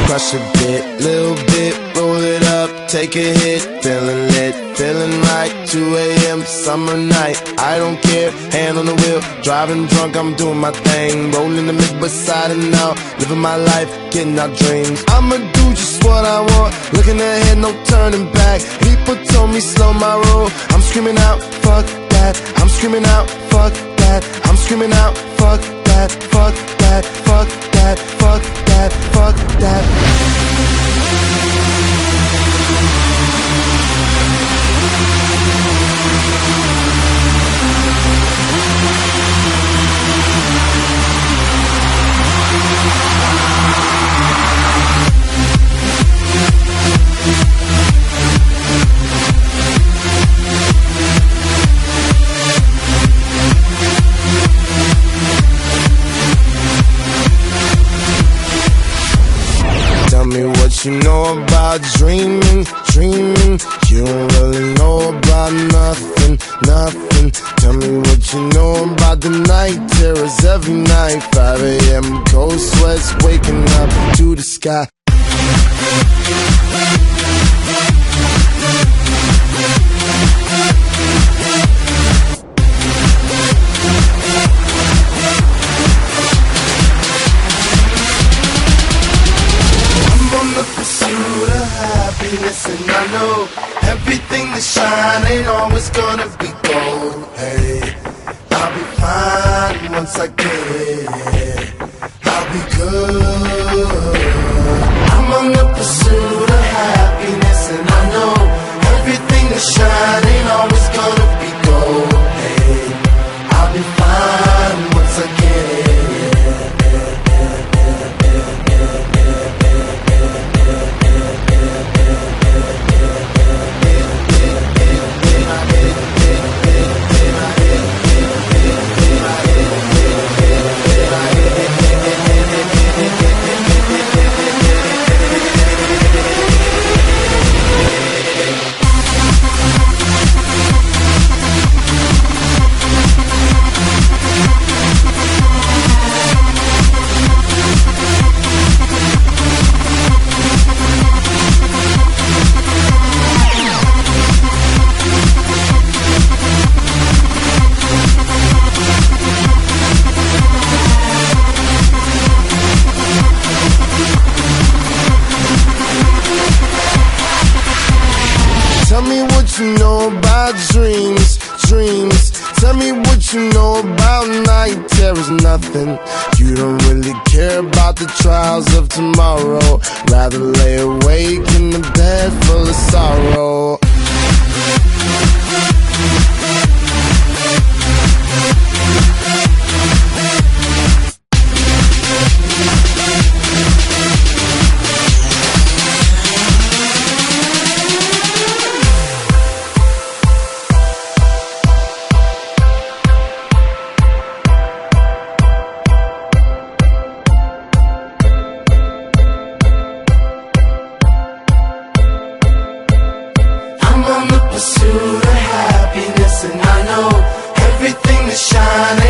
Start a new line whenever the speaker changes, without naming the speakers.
Crush a bit, little bit, roll it up, take a hit, feeling lit, feeling right, 2 a.m. summer night, I don't care, hand on the wheel, driving drunk, I'm doing my thing, rolling the mid beside and out, living my life, getting our dreams. I'ma do just what I want, looking ahead, no turning back. People told me slow my roll, I'm screaming out, fuck that, I'm screaming out, fuck that, I'm screaming out, fuck that, fuck that, fuck that, fuck that, fuck that. Tell me what you know about dreaming, dreaming. You don't really know about nothing, nothing. Tell me what you know about the night terrors every night. 5 a.m. cold sweats waking up to the sky. And I know everything that shine ain't always gonna be gold. Hey, I'll be fine once I get it. I'll be good. I'm on the pursuit of happiness, and I know everything that shine ain't always gonna be gold. Hey, I'll be fine once I get it. Tell me what you know about dreams, dreams. Tell me what you know about night terrors, nothing. You don't really care about the trials of tomorrow. Rather lay awake in the bed full of sorrow. Pursuit of happiness, and I know everything that shines